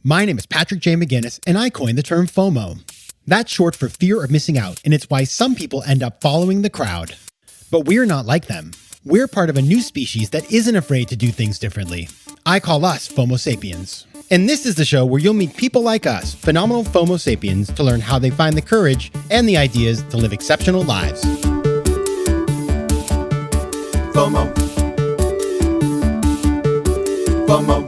My name is Patrick J. McGinnis, and I coined the term FOMO. That's short for fear of missing out, and it's why some people end up following the crowd. But we're not like them. We're part of a new species that isn't afraid to do things differently. I call us FOMO Sapiens. And this is the show where you'll meet people like us, phenomenal FOMO Sapiens, to learn how they find the courage and the ideas to live exceptional lives. FOMO. FOMO.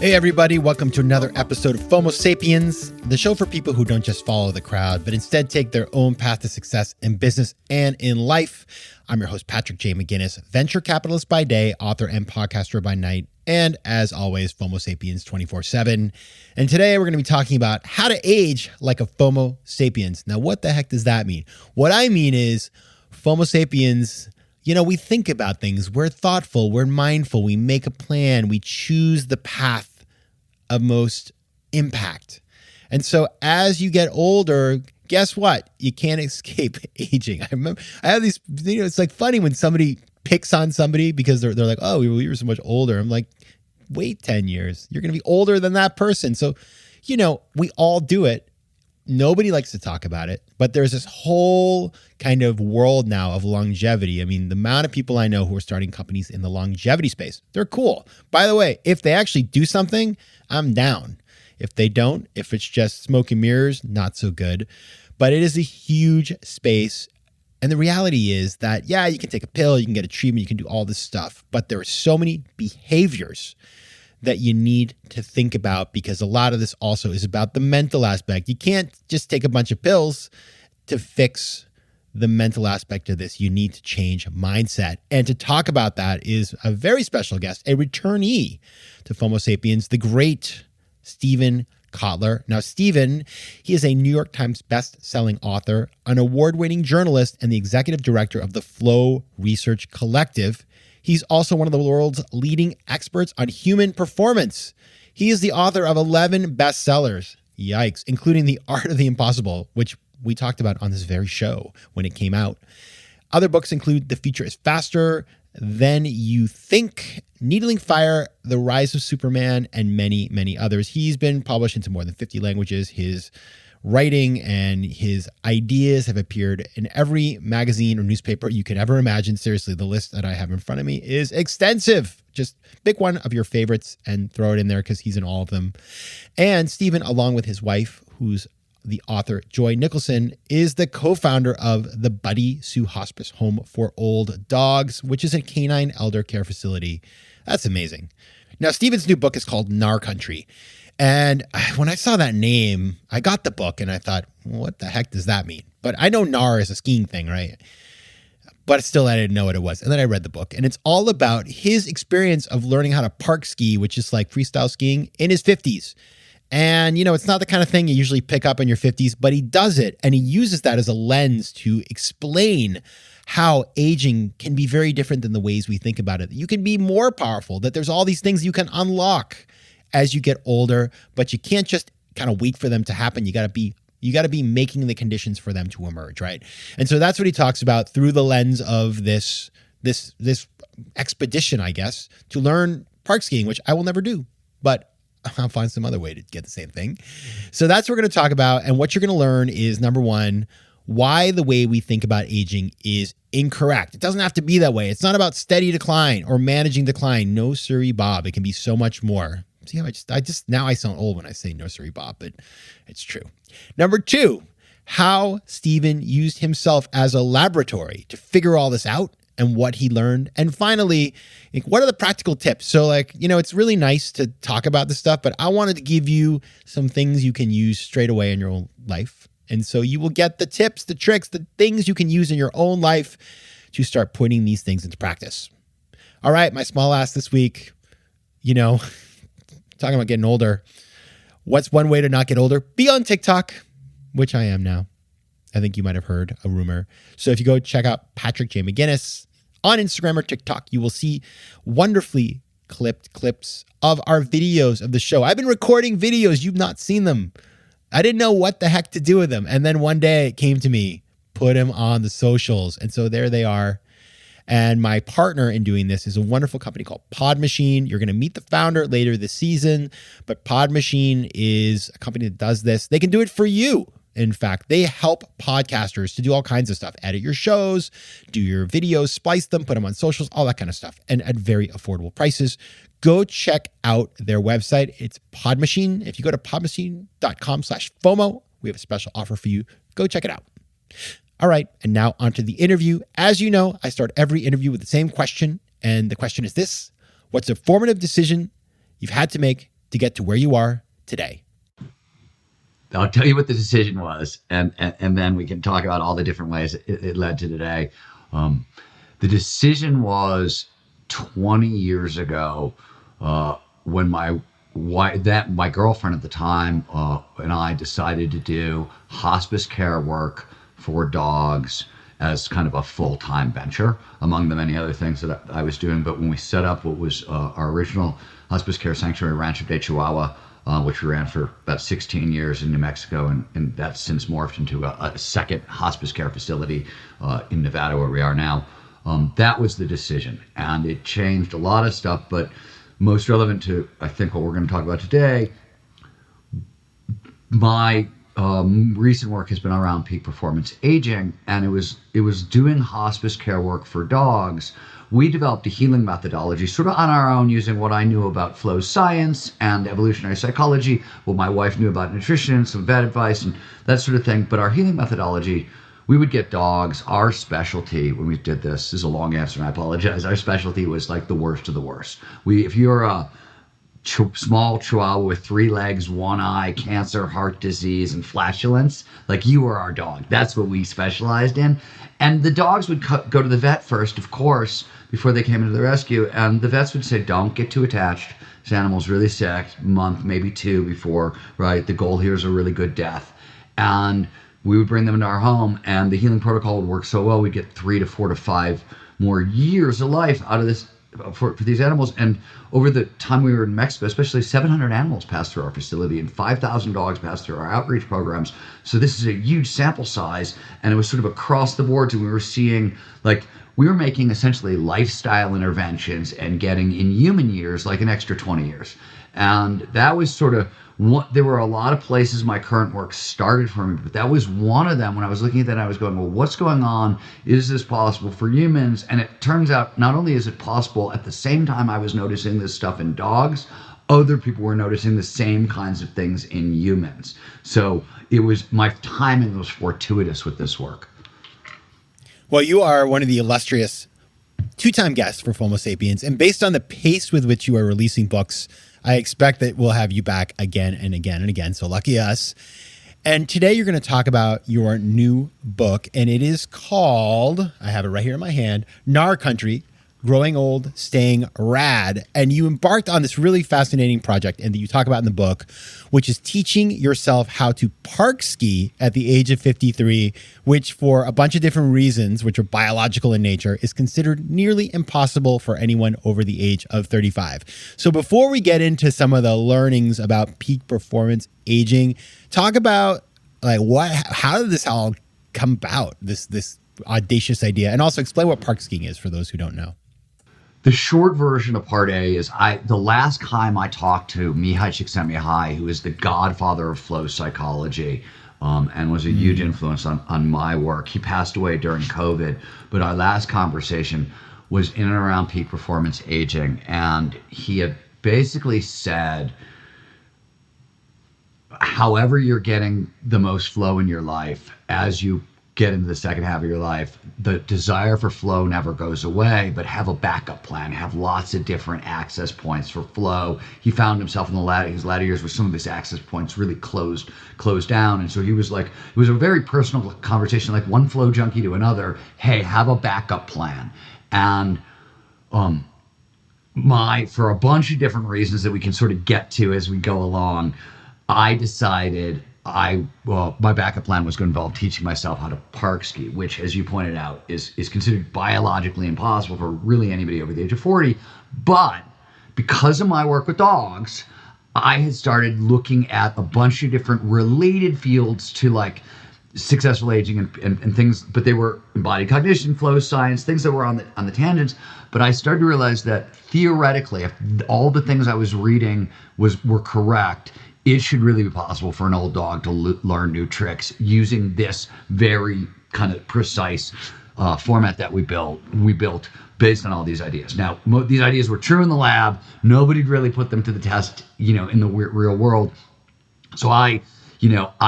Hey everybody, welcome to another episode of FOMO Sapiens, the show for people who don't just follow the crowd, but instead take their own path to success in business and in life. I'm your host, Patrick J. McGinnis, venture capitalist by day, author and podcaster by night, and as always, FOMO Sapiens 24/7. And today we're going to be talking about how to age like a FOMO Sapiens. Now, what the heck does that mean? What I mean is FOMO Sapiens, we think about things, we're thoughtful, we're mindful, we make a plan, we choose the path of most impact. And so as you get older, guess what? You can't escape aging. I have these, it's like funny when somebody picks on somebody because they're like, oh, we were so much older. I'm like, wait 10 years. You're going to be older than that person. So, we all do it. Nobody likes to talk about it, but there's this whole kind of world now of longevity. I mean, the amount of people I know who are starting companies in the longevity space, they're cool. By the way, if they actually do something, I'm down. If they don't, if it's just smoke and mirrors, not so good. But it is a huge space. And the reality is that, you can take a pill, you can get a treatment, you can do all this stuff, but there are so many behaviors that you need to think about, because a lot of this also is about the mental aspect. You can't just take a bunch of pills to fix the mental aspect of this. You need to change mindset. And to talk about that is a very special guest, a returnee to FOMO Sapiens, the great Steven Kotler. Now, Steven, he is a New York Times best-selling author, an award-winning journalist, and the executive director of the Flow Research Collective. He's also one of the world's leading experts on human performance. He is the author of 11 bestsellers, yikes, including The Art of the Impossible, which we talked about on this very show when it came out. Other books include The Future is Faster Than You Think, Needling Fire, The Rise of Superman, and many, many others. He's been published into more than 50 languages. His writing and his ideas have appeared in every magazine or newspaper you could ever imagine. Seriously, the list that I have in front of me is extensive. Just pick one of your favorites and throw it in there because he's in all of them. And Steven, along with his wife, who's the author Joy Nicholson, is the co-founder of the Buddy Sue Hospice Home for Old Dogs, which is a canine elder care facility. That's amazing. Now, Steven's new book is called Gnar Country. And when I saw that name, I got the book and I thought, what the heck does that mean? But I know Gnar is a skiing thing, right? But still, I didn't know what it was. And then I read the book, and it's all about his experience of learning how to park ski, which is like freestyle skiing, in his 50s. And, it's not the kind of thing you usually pick up in your 50s, but he does it. And he uses that as a lens to explain how aging can be very different than the ways we think about it. You can be more powerful, that there's all these things you can unlock as you get older, but you can't just kind of wait for them to happen. You got to be making the conditions for them to emerge, right? And so that's what he talks about through the lens of this expedition, I guess, to learn park skiing, which I will never do, but I'll find some other way to get the same thing. So that's what we're going to talk about. And what you're going to learn is, number one, why the way we think about aging is incorrect. It doesn't have to be that way. It's not about steady decline or managing decline. No, sirree, Bob. It can be so much more. See how now I sound old when I say no, sirree, Bob, but it's true. Number two, how Steven used himself as a laboratory to figure all this out and what he learned. And finally, what are the practical tips? So it's really nice to talk about this stuff, but I wanted to give you some things you can use straight away in your own life. And so you will get the tips, the tricks, the things you can use in your own life to start putting these things into practice. All right, my small ass this week, talking about getting older. What's one way to not get older? Be on TikTok, which I am now. I think you might have heard a rumor. So if you go check out Patrick J. McGinnis on Instagram or TikTok, you will see wonderfully clipped clips of our videos of the show. I've been recording videos. You've not seen them. I didn't know what the heck to do with them. And then one day it came to me, put them on the socials. And so there they are. And my partner in doing this is a wonderful company called Pod Machine. You're going to meet the founder later this season, but Pod Machine is a company that does this. They can do it for you. In fact, they help podcasters to do all kinds of stuff, edit your shows, do your videos, splice them, put them on socials, all that kind of stuff, and at very affordable prices. Go check out their website. It's Pod Machine. If you go to podmachine.com/FOMO, we have a special offer for you. Go check it out. All right, and now onto the interview. As you know, I start every interview with the same question, and the question is this: what's a formative decision you've had to make to get to where you are today? I'll tell you what the decision was, and then we can talk about all the different ways it led to today. The decision was 20 years ago when my girlfriend at the time and I decided to do hospice care work for dogs as kind of a full-time venture, among the many other things that I was doing. But when we set up what was our original hospice care sanctuary, Rancho de Chihuahua, which we ran for about 16 years in New Mexico, and that's since morphed into a second hospice care facility in Nevada, where we are now. That was the decision, and it changed a lot of stuff, but most relevant to, I think, what we're going to talk about today, my recent work has been around peak performance aging, and it was doing hospice care work for dogs. We developed a healing methodology sort of on our own, using what I knew about flow science and evolutionary psychology, what my wife knew about nutrition, some vet advice and that sort of thing. But our healing methodology, we would get dogs. Our specialty when we did this is a long answer, and I apologize. Our specialty was like the worst of the worst. If you're a small chihuahua with 3 legs, 1 eye, cancer, heart disease, and flatulence, like, you were our dog. That's what we specialized in. And the dogs would go to the vet first, of course, before they came into the rescue. And the vets would say, don't get too attached. This animal's really sick, month, maybe 2 before, right? The goal here is a really good death. And we would bring them into our home, and the healing protocol would work so well, we'd get 3 to 4 to 5 more years of life out of this for these animals. And over the time we were in Mexico, especially, 700 animals passed through our facility and 5,000 dogs passed through our outreach programs. So this is a huge sample size, and it was sort of across the board. And we were seeing, like, we were making essentially lifestyle interventions and getting in human years like an extra 20 years. And that was sort of there were a lot of places my current work started for me, but that was one of them. When I was looking at that, I was going, well, what's going on? Is this possible for humans? And it turns out not only is it possible, at the same time I was noticing this stuff in dogs, other people were noticing the same kinds of things in humans. So my timing was fortuitous with this work. Well, you are one of the illustrious 2-time guests for FOMO Sapiens, and based on the pace with which you are releasing books, I expect that we'll have you back again and again and again. So lucky us. And today you're going to talk about your new book, and it is called, I have it right here in my hand, Gnar Country, Growing Old, Staying Rad. And you embarked on this really fascinating project, and that you talk about in the book, which is teaching yourself how to park ski at the age of 53, which for a bunch of different reasons, which are biological in nature, is considered nearly impossible for anyone over the age of 35. So before we get into some of the learnings about peak performance aging, talk about how did this all come about, this audacious idea, and also explain what park skiing is for those who don't know. The short version of part A is the last time I talked to Mihai Csikszentmihalyi, who is the godfather of flow psychology, and was a huge influence on my work. He passed away during COVID, but our last conversation was in and around peak performance aging. And he had basically said, however you're getting the most flow in your life, as you get into the second half of your life, the desire for flow never goes away, but have a backup plan, have lots of different access points for flow. He found himself in his latter years where some of his access points really closed down. And so he was like, it was a very personal conversation, like one flow junkie to another, hey, have a backup plan. And for a bunch of different reasons that we can sort of get to as we go along, I decided my backup plan was going to involve teaching myself how to park ski, which, as you pointed out, is considered biologically impossible for really anybody over the age of 40. But because of my work with dogs, I had started looking at a bunch of different related fields to, like, successful aging and things, but they were embodied cognition, flow science, things that were on the tangents. But I started to realize that theoretically, if all the things I was reading were correct, it should really be possible for an old dog to learn new tricks using this very kind of precise format that we built based on all these ideas. Now, these ideas were true in the lab. Nobody'd really put them to the test, in the real world. So I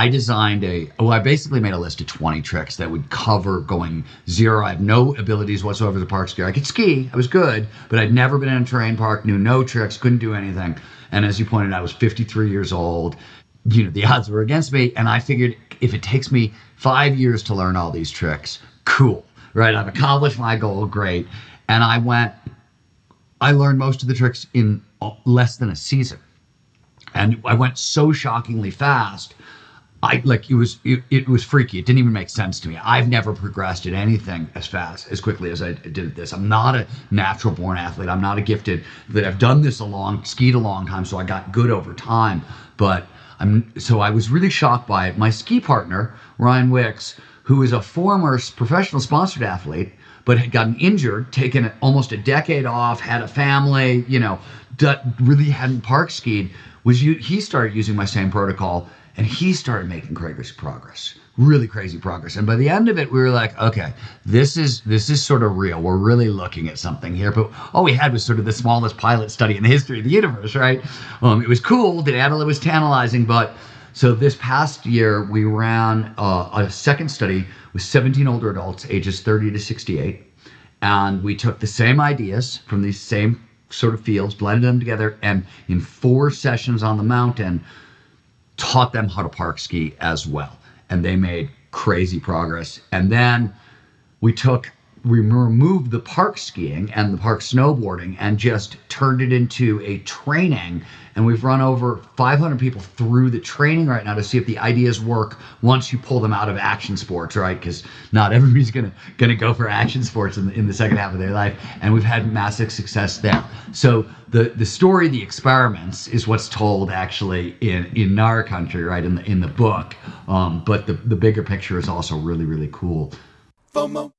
designed I basically made a list of 20 tricks that would cover going zero. I have no abilities whatsoever as a park skier. I could ski, I was good, but I'd never been in a terrain park, knew no tricks, couldn't do anything. And as you pointed out, I was 53 years old. The odds were against me. And I figured if it takes me 5 years to learn all these tricks, cool, right? I've accomplished my goal, great. And I learned most of the tricks in less than a season. And I went so shockingly fast. It was freaky. It didn't even make sense to me. I've never progressed at anything as quickly as I did at this. I'm not a natural born athlete. I'm not a gifted that I've done this skied a long time, so I got good over time. But so I was really shocked by it. My ski partner, Ryan Wicks, who is a former professional sponsored athlete, but had gotten injured, taken almost a decade off, had a family, really hadn't park skied, he started using my same protocol. And he started making crazy progress, really crazy progress. And by the end of it, we were like, okay, this is sort of real. We're really looking at something here. But all we had was sort of the smallest pilot study in the history of the universe, right? It was cool. It was tantalizing. But so this past year, we ran a second study with 17 older adults, ages 30 to 68. And we took the same ideas from these same sort of fields, blended them together, and in 4 sessions on the mountain, taught them how to park ski as well. And they made crazy progress. And then we removed the park skiing and the park snowboarding and just turned it into a training. And we've run over 500 people through the training right now to see if the ideas work once you pull them out of action sports, right? Because not everybody's gonna go for action sports in the second half of their life. And we've had massive success there. So the story, the experiments, is what's told actually in Gnar Country, right, in the book. But the bigger picture is also really, really cool. FOMO.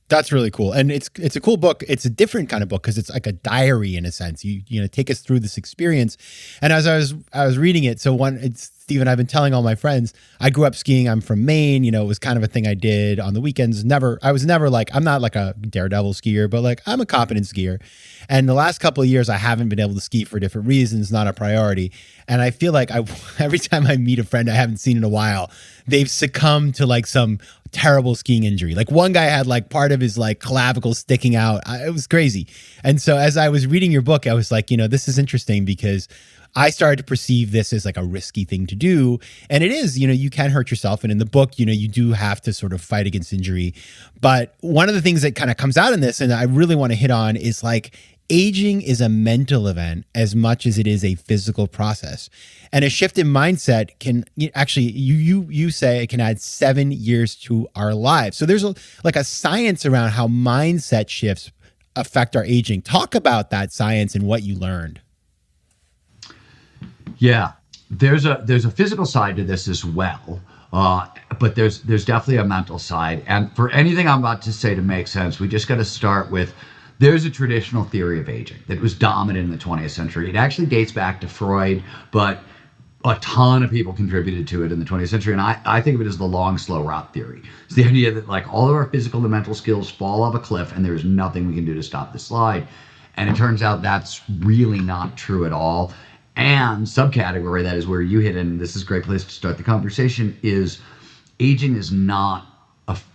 That's really cool. And it's a cool book. It's a different kind of book because it's like a diary in a sense. You take us through this experience. And as I was reading it, Steven, I've been telling all my friends, I grew up skiing. I'm from Maine. It was kind of a thing I did on the weekends. I was never like, I'm not like a daredevil skier, but like I'm a competent skier. And the last couple of years, I haven't been able to ski for different reasons, not a priority. And I feel like every time I meet a friend I haven't seen in a while, they've succumbed to like some terrible skiing injury. Like one guy had like part of his like clavicle sticking out. It was crazy. And so as I was reading your book, I was like, this is interesting because I started to perceive this as like a risky thing to do. And it is, you can hurt yourself. And in the book, you do have to sort of fight against injury. But one of the things that kind of comes out in this, and I really want to hit on, is like aging is a mental event as much as it is a physical process. And a shift in mindset can actually, you say it can add 7 years to our lives. So there's a science around how mindset shifts affect our aging. Talk about that science and what you learned. Yeah, there's a physical side to this as well, but there's definitely a mental side. And for anything I'm about to say to make sense, we just got to start with, there's a traditional theory of aging that was dominant in the 20th century. It actually dates back to Freud, but a ton of people contributed to it in the 20th century. And I think of it as the long, slow route theory. It's the idea that like all of our physical and mental skills fall off a cliff and there's nothing we can do to stop the slide. And it turns out that's really not true at all. And subcategory, that is where you hit in, this is a great place to start the conversation, is aging is not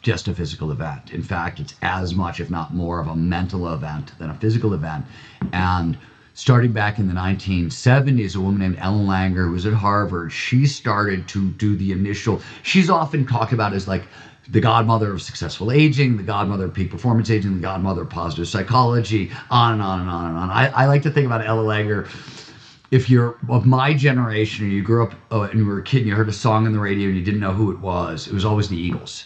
just a physical event. In fact, it's as much, if not more, of a mental event than a physical event. And starting back in the 1970s, a woman named Ellen Langer, who was at Harvard, she started to do the initial, she's often talked about as like the godmother of successful aging, the godmother of peak performance aging, the godmother of positive psychology, on and on and on and on. I like to think about Ellen Langer. If you're of my generation and you grew up and you were a kid and you heard a song on the radio and you didn't know who it was always the Eagles.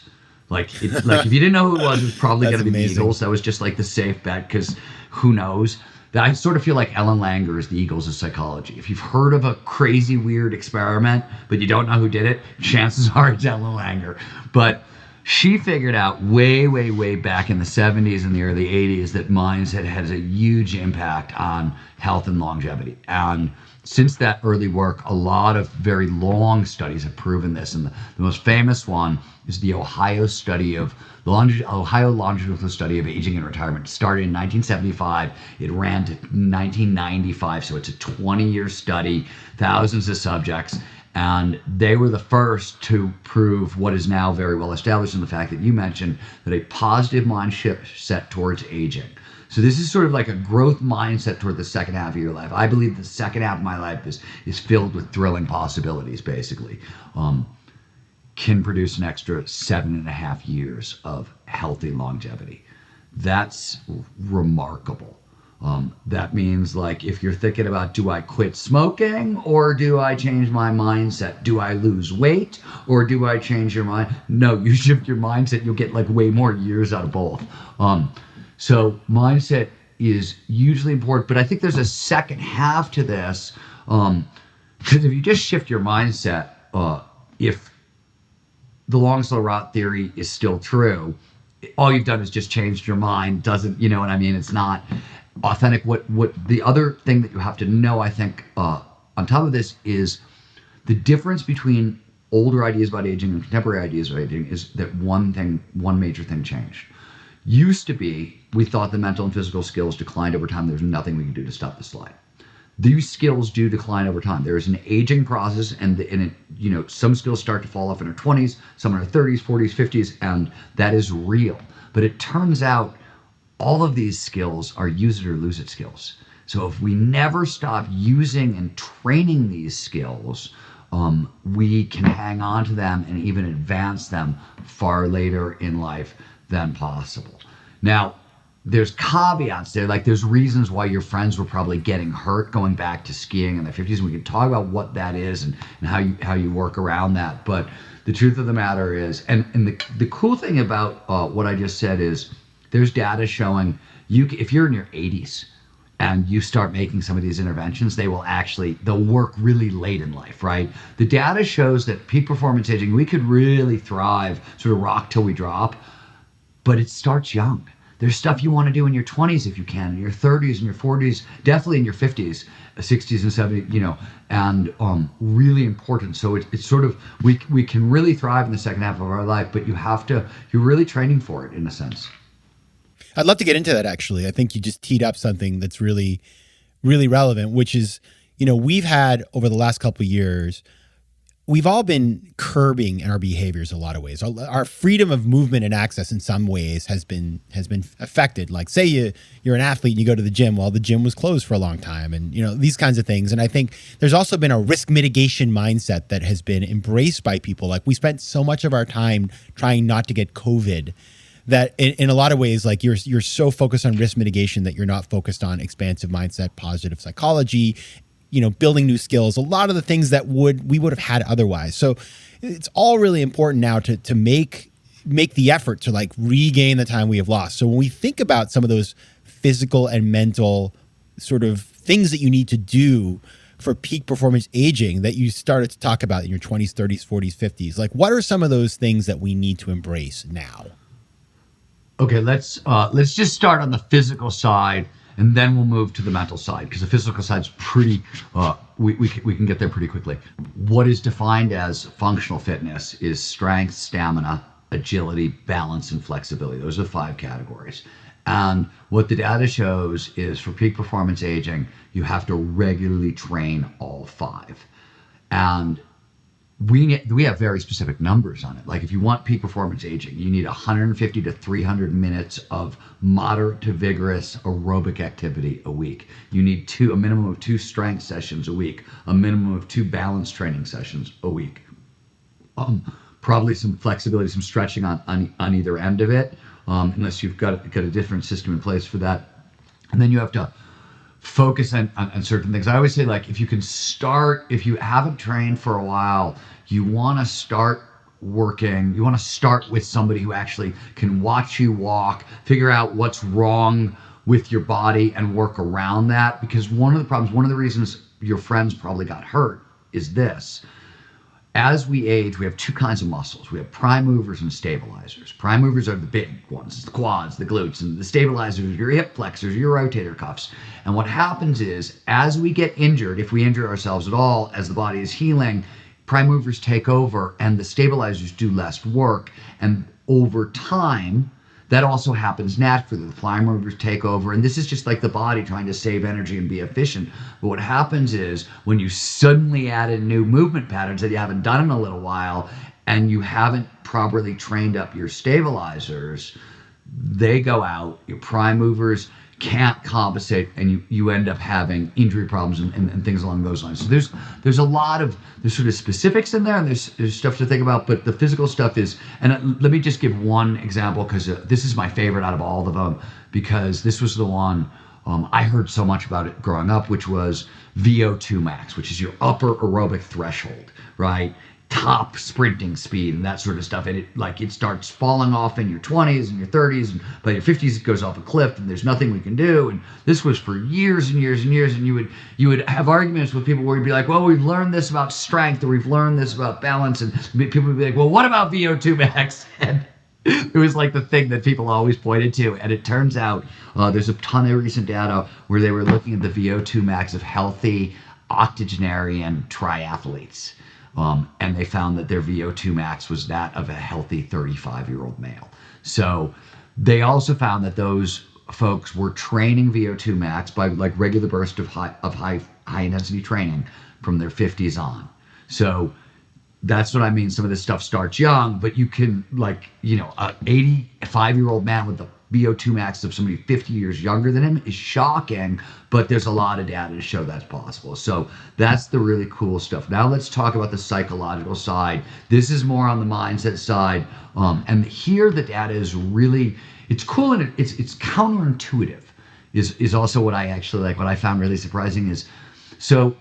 Like if you didn't know who it was probably going to be the Eagles. That was just like the safe bet because who knows. I sort of feel like Ellen Langer is the Eagles of psychology. If you've heard of a crazy, weird experiment, but you don't know who did it, chances are it's Ellen Langer. But she figured out way, way, way back in the 70s and the early 80s that mindset has a huge impact on health and longevity. And since that early work, a lot of very long studies have proven this. And the most famous one is the Ohio longitudinal study of aging and retirement. It started in 1975. It ran to 1995. So it's a 20-year study, thousands of subjects. And they were the first to prove what is now very well established in the fact that you mentioned, that a positive mindset set towards aging. So this is sort of like a growth mindset toward the second half of your life. I believe the second half of my life is filled with thrilling possibilities, basically. Can produce an extra 7.5 years of healthy longevity. That's remarkable. That means, like, if you're thinking about, do I quit smoking or do I change my mindset? Do I lose weight or do I change your mind? No, you shift your mindset, you'll get like way more years out of both. So mindset is hugely important, but I think there's a second half to this. Because if you just shift your mindset, if the long, slow rot theory is still true, all you've done is just changed your mind. Doesn't, you know what I mean? It's not authentic. What the other thing that you have to know, I think, on top of this, is the difference between older ideas about aging and contemporary ideas about aging is that one major thing changed. Used to be, we thought the mental and physical skills declined over time. There's nothing we can do to stop the slide. These skills do decline over time. There is an aging process, and some skills start to fall off in our 20s, some in our 30s, 40s, 50s, and that is real. But it turns out all of these skills are use it or lose it skills. So if we never stop using and training these skills, we can hang on to them and even advance them far later in life than possible. Now, there's caveats there, like there's reasons why your friends were probably getting hurt going back to skiing in the 50s, and we can talk about what that is and how you work around that. But the truth of the matter is, and the cool thing about what I just said is, there's data showing if you're in your 80s and you start making some of these interventions, they'll work really late in life, right? The data shows that peak performance aging, we could really thrive, sort of rock till we drop, but it starts young. There's stuff you want to do in your 20s if you can, in your 30s, in your 40s, definitely in your 50s, 60s and 70s, and really important. So it's sort of, we can really thrive in the second half of our life, but you're really training for it in a sense. I'd love to get into that, actually. I think you just teed up something that's really, really relevant, which is, we've had over the last couple of years, we've all been curbing our behaviors in a lot of ways. Our freedom of movement and access in some ways has been affected. Like, say you're an athlete and you go to the gym. Well, the gym was closed for a long time, and these kinds of things. And I think there's also been a risk mitigation mindset that has been embraced by people. Like, we spent so much of our time trying not to get COVID that in a lot of ways, like you're so focused on risk mitigation that you're not focused on expansive mindset, positive psychology, building new skills, a lot of the things that we would have had otherwise. So it's all really important now to make the effort to like regain the time we have lost. So when we think about some of those physical and mental sort of things that you need to do for peak performance aging that you started to talk about in your 20s, 30s, 40s, 50s, like what are some of those things that we need to embrace now? Okay, let's just start on the physical side, and then we'll move to the mental side, because the physical side's pretty, we can get there pretty quickly. What is defined as functional fitness is strength, stamina, agility, balance, and flexibility. Those are the 5 categories. And what the data shows is for peak performance aging, you have to regularly train all 5. And we have very specific numbers on it. Like if you want peak performance aging, you need 150 to 300 minutes of moderate to vigorous aerobic activity a week. You need a minimum of 2 strength sessions a week, a minimum of 2 balance training sessions a week. Probably some flexibility, some stretching on either end of it, unless you've got a different system in place for that. And then you have to focus on certain things. I always say, like, if you haven't trained for a while, you want to start with somebody who actually can watch you walk, figure out what's wrong with your body and work around that. Because one of the problems, one of the reasons your friends probably got hurt is this. As we age, we have two kinds of muscles. We have prime movers and stabilizers. Prime movers are the big ones, the quads, the glutes, and the stabilizers are your hip flexors, your rotator cuffs. And what happens is, as we get injured, if we injure ourselves at all, as the body is healing, prime movers take over and the stabilizers do less work. And over time, that also happens naturally. The prime movers take over, and this is just like the body trying to save energy and be efficient. But what happens is when you suddenly add in new movement patterns that you haven't done in a little while, and you haven't properly trained up your stabilizers, they go out, your prime movers can't compensate, and you end up having injury problems and things along those lines. So there's a lot of, there's sort of specifics in there, and there's stuff to think about, but the physical stuff is, and let me just give one example, because this is my favorite out of all of them, because this was the one I heard so much about it growing up, which was VO2 max, which is your upper aerobic threshold, right? Top sprinting speed and that sort of stuff. And it starts falling off in your 20s and your 30s, and by your 50s it goes off a cliff and there's nothing we can do. And this was for years and years and years. And you would have arguments with people where you'd be like, well, we've learned this about strength, or we've learned this about balance, and people would be like, well, what about VO2 max? And it was like the thing that people always pointed to. And it turns out there's a ton of recent data where they were looking at the VO2 max of healthy octogenarian triathletes. And they found that their VO2 max was that of a healthy 35-year-old male. So they also found that those folks were training VO2 max by like regular bursts of high intensity training from their 50s on. So that's what I mean. Some of this stuff starts young, but you can, like, a 85-year-old man with the VO2 max of somebody 50 years younger than him is shocking, but there's a lot of data to show that's possible. So that's the really cool stuff. Now let's talk about the psychological side. This is more on the mindset side. And here the data is really, it's cool, and it's counterintuitive is also what I actually like. What I found really surprising is, so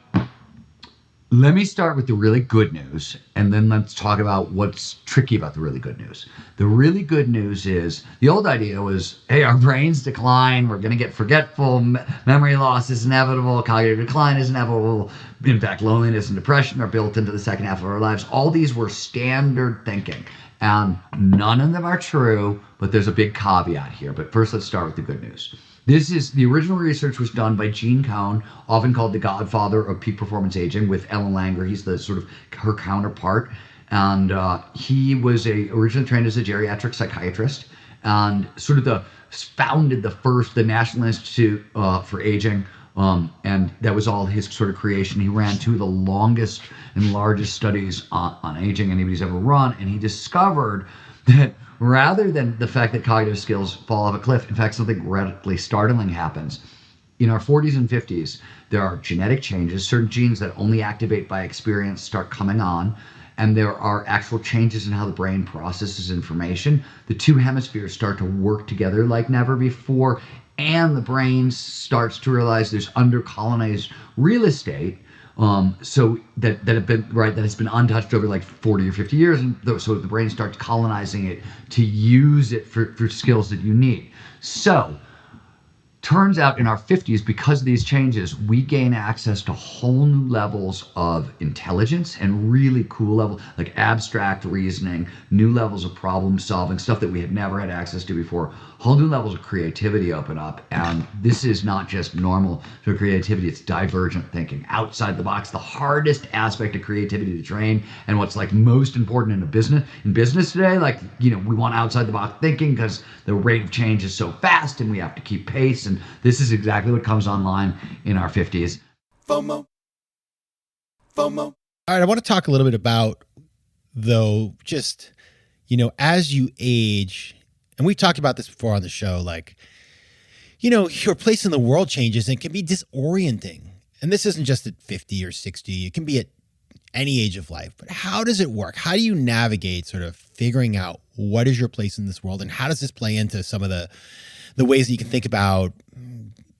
let me start with the really good news, and then let's talk about what's tricky about the really good news. The really good news is, the old idea was, hey, our brains decline, we're going to get forgetful, memory loss is inevitable, cognitive decline is inevitable, in fact, loneliness and depression are built into the second half of our lives. All these were standard thinking, and none of them are true, but there's a big caveat here. But first, let's start with the good news. The original research was done by Gene Cohn, often called the godfather of peak performance aging, with Ellen Langer. He's the sort of her counterpart. And he was originally trained as a geriatric psychiatrist, and sort of founded the National Institute for Aging. And that was all his sort of creation. He ran two of the longest and largest studies on aging anybody's ever run. And he discovered that rather than the fact that cognitive skills fall off a cliff, in fact, something radically startling happens. In our 40s and 50s, there are genetic changes. Certain genes that only activate by experience start coming on, and there are actual changes in how the brain processes information. The two hemispheres start to work together like never before, and the brain starts to realize there's under-colonized real estate, so that has been untouched over like 40 or 50 years, and so the brain starts colonizing it to use it for skills that you need. So turns out in our 50s, because of these changes, we gain access to whole new levels of intelligence and really cool levels, like abstract reasoning, new levels of problem solving, stuff that we had never had access to before. Whole new levels of creativity open up. And this is not just normal sort of creativity, it's divergent thinking, outside the box. The hardest aspect of creativity to train, and what's like most important in business today, like, we want outside the box thinking because the rate of change is so fast and we have to keep pace. And this is exactly what comes online in our 50s. FOMO. All right, I want to talk a little bit about, though, just, as you age, and we've talked about this before on the show, like, your place in the world changes and it can be disorienting. And this isn't just at 50 or 60, it can be at any age of life. But how does it work? How do you navigate sort of figuring out what is your place in this world, and how does this play into some of the ways that you can think about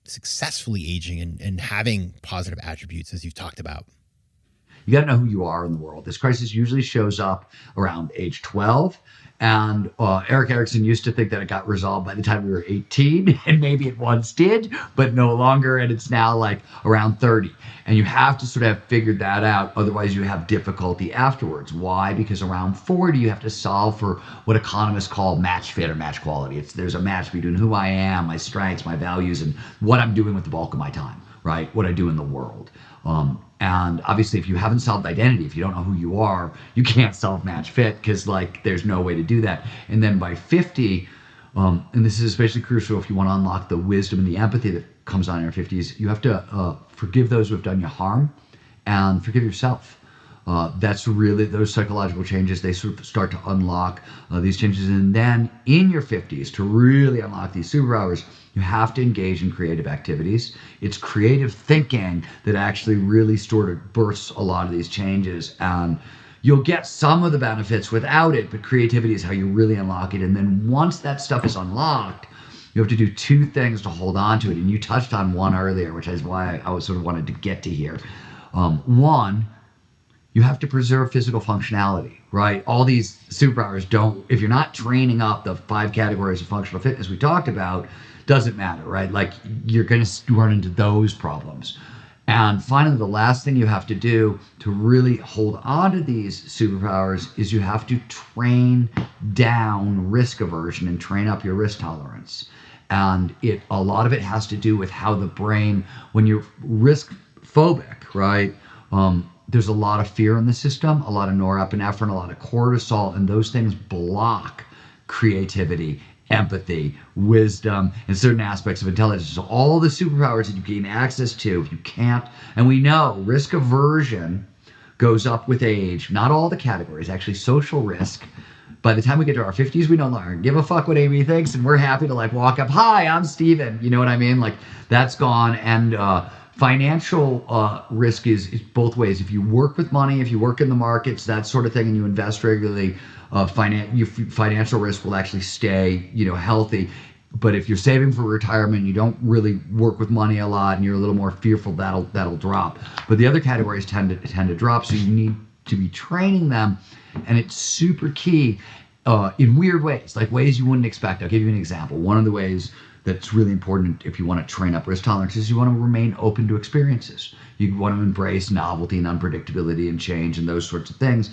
successfully aging and having positive attributes, as you've talked about? You got to know who you are in the world. This crisis usually shows up around age 12. And Eric Erickson used to think that it got resolved by the time we were 18, and maybe it once did, but no longer. And it's now like around 30. And you have to sort of have figured that out. Otherwise, you have difficulty afterwards. Why? Because around 40, you have to solve for what economists call match fit or match quality. There's a match between who I am, my strengths, my values, and what I'm doing with the bulk of my time, right? What I do in the world. And obviously, if you haven't solved identity, if you don't know who you are, you can't solve match fit because like there's no way to do that. And then by 50, and this is especially crucial if you want to unlock the wisdom and the empathy that comes on in your 50s, you have to forgive those who have done you harm and forgive yourself. That's really those psychological changes. They sort of start to unlock these changes. And then in your 50s, to really unlock these superpowers, you have to engage in creative activities. It's creative thinking that actually really sort of bursts a lot of these changes. And you'll get some of the benefits without it, but creativity is how you really unlock it. And then once that stuff is unlocked, you have to do two things to hold on to it. And you touched on one earlier, which is why I sort of wanted to get to here. One, you have to preserve physical functionality, right? All these superpowers don't, if you're not training up the 5 categories of functional fitness we talked about, doesn't matter, right? Like you're going to run into those problems. And finally, the last thing you have to do to really hold on to these superpowers is you have to train down risk aversion and train up your risk tolerance. And a lot of it has to do with how the brain, when you're risk phobic, right? There's a lot of fear in the system, a lot of norepinephrine, a lot of cortisol, and those things block creativity, empathy, wisdom, and certain aspects of intelligence. So all the superpowers that you gain access to, you can't, and we know risk aversion goes up with age. Not all the categories, actually social risk. By the time we get to our 50s, we no longer give a fuck what Amy thinks, and we're happy to like walk up, hi, I'm Steven. You know what I mean? Like that's gone. And financial risk is both ways. If you work with money, if you work in the markets, that sort of thing, and you invest regularly, your financial risk will actually stay, healthy. But if you're saving for retirement, you don't really work with money a lot, and you're a little more fearful, that'll drop. But the other categories tend to drop, so you need to be training them, and it's super key in weird ways, like ways you wouldn't expect. I'll give you an example. One of the ways that's really important if you want to train up risk tolerance is you want to remain open to experiences. You want to embrace novelty and unpredictability and change and those sorts of things.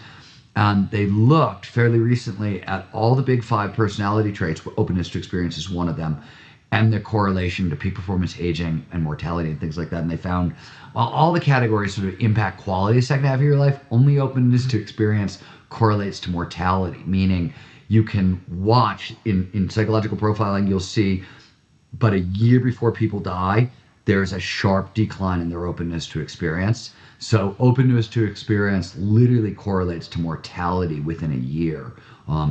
And they looked fairly recently at all the big 5 personality traits, where openness to experience is one of them, and their correlation to peak performance, aging, and mortality and things like that. And they found all the categories sort of impact quality second half of your life. Only openness to experience correlates to mortality, meaning you can watch in psychological profiling, you'll see but a year before people die, there's a sharp decline in their openness to experience. So openness to experience literally correlates to mortality within a year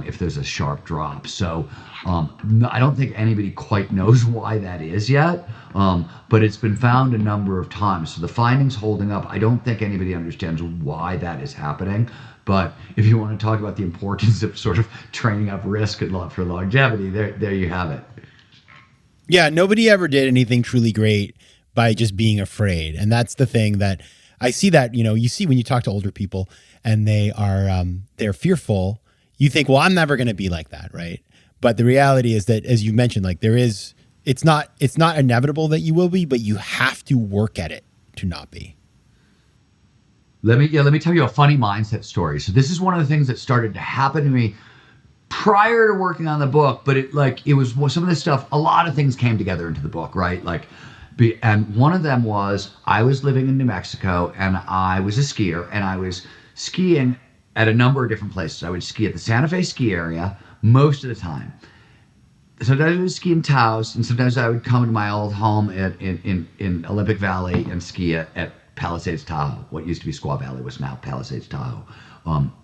if there's a sharp drop. So I don't think anybody quite knows why that is yet, but it's been found a number of times. So the findings holding up, I don't think anybody understands why that is happening. But if you want to talk about the importance of sort of training up risk for longevity, there you have it. Yeah, nobody ever did anything truly great by just being afraid. And that's the thing that I see that, you see when you talk to older people and they're fearful, you think, well, I'm never going to be like that, right? But the reality is that, as you mentioned, like it's not inevitable that you will be, but you have to work at it to not be. Let me tell you a funny mindset story. So this is one of the things that started to happen to me prior to working on the book, but it was some of this stuff, a lot of things came together into the book, right? And one of them was I was living in New Mexico and I was a skier and I was skiing at a number of different places. I would ski at the Santa Fe ski area most of the time. Sometimes I would ski in Taos, and sometimes I would come to my old home in Olympic Valley and ski at Palisades, Tahoe. What used to be Squaw Valley was now Palisades, Tahoe.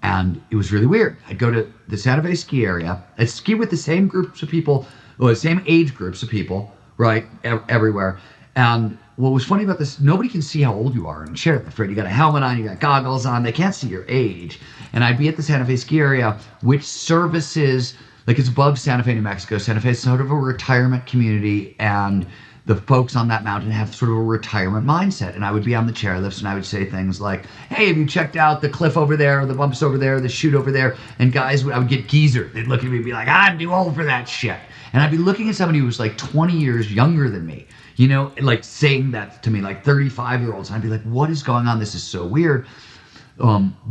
And it was really weird. I'd go to the Santa Fe ski area. I'd ski with the same groups of people, or the same age groups of people, right, everywhere. And what was funny about this, nobody can see how old you are in chairlift, right? You got a helmet on, you got goggles on, they can't see your age. And I'd be at the Santa Fe ski area, which services, like it's above Santa Fe, New Mexico. Santa Fe is sort of a retirement community, and the folks on that mountain have sort of a retirement mindset. And I would be on the chairlifts and I would say things like, hey, have you checked out the cliff over there, the bumps over there, the chute over there? And guys, I would get geezer. They'd look at me and be like, I'm too old for that shit. And I'd be looking at somebody who was like 20 years younger than me, you know, like saying that to me, like 35-year-olds. And I'd be like, what is going on? This is so weird.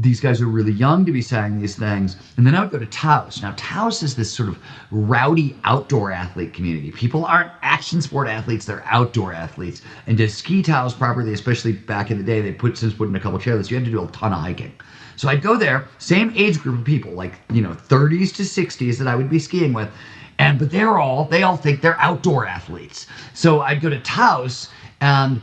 These guys are really young to be saying these things. And then I would go to Taos. Now, Taos is this sort of rowdy outdoor athlete community. People aren't action sport athletes, they're outdoor athletes. And to ski Taos properly, especially back in the day, they since put in a couple chairlifts, you had to do a ton of hiking. So I'd go there, same age group of people, like, you know, 30s to 60s that I would be skiing with. But they all think they're outdoor athletes. So I'd go to Taos and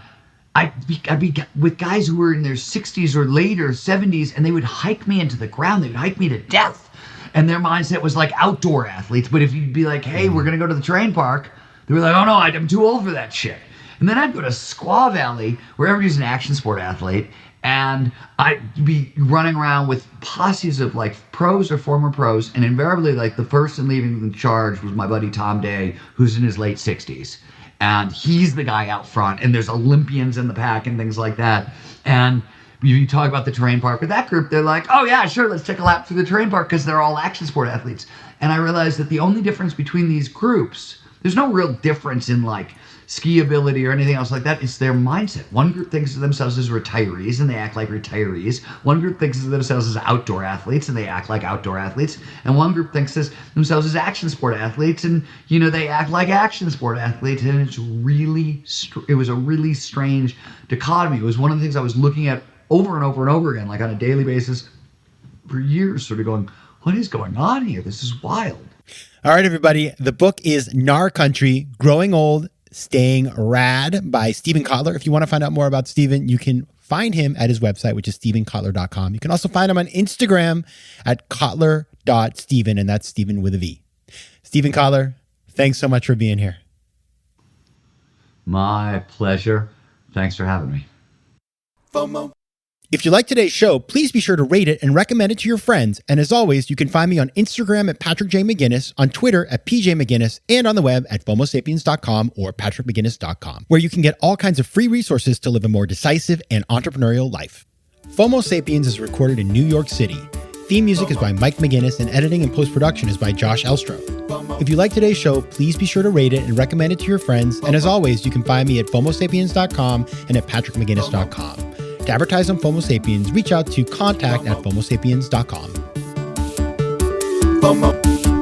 I'd be with guys who were in their 60s or later 70s, and they would hike me into the ground. They would hike me to death. And their mindset was like outdoor athletes. But if you'd be like, hey, we're going to go to the terrain park, they were like, oh no, I'm too old for that shit. And then I'd go to Squaw Valley, where everybody's an action sport athlete, and I'd be running around with posses of like pros or former pros, and invariably like the first in leaving the charge was my buddy Tom Day, who's in his late 60s. And he's the guy out front, and there's Olympians in the pack and things like that. And you talk about the terrain park with that group, they're like, oh yeah, sure, let's take a lap through the terrain park because they're all action sport athletes. And I realized that the only difference between these groups, there's no real difference in like ski ability or anything else like that. It's their mindset. One group thinks of themselves as retirees and they act like retirees. One group thinks of themselves as outdoor athletes and they act like outdoor athletes. And one group thinks of themselves as action sport athletes and, you know, they act like action sport athletes. And it was a really strange dichotomy. It was one of the things I was looking at over and over and over again, like on a daily basis for years, sort of going, what is going on here? This is wild. All right, everybody. The book is Gnar Country, Growing Old, Staying Rad by Steven Kotler. If you want to find out more about Steven, you can find him at his website, which is stevenkotler.com. You can also find him on Instagram at kotler.steven, and that's Steven with a V. Steven Kotler, thanks so much for being here. My pleasure. Thanks for having me. FOMO. If you like today's show, please be sure to rate it and recommend it to your friends. And as always, you can find me on Instagram at Patrick J. McGinnis, on Twitter at PJ McGinnis, and on the web at FOMOSapiens.com or PatrickMcGinnis.com, where you can get all kinds of free resources to live a more decisive and entrepreneurial life. FOMO Sapiens is recorded in New York City. Theme music is by Mike McGinnis, and editing and post-production is by Josh Elstro. If you like today's show, please be sure to rate it and recommend it to your friends. And as always, you can find me at FOMOSapiens.com and at PatrickMcGinnis.com. To advertise on FOMO Sapiens, reach out to contact@FOMOSapiens.com. FOMO.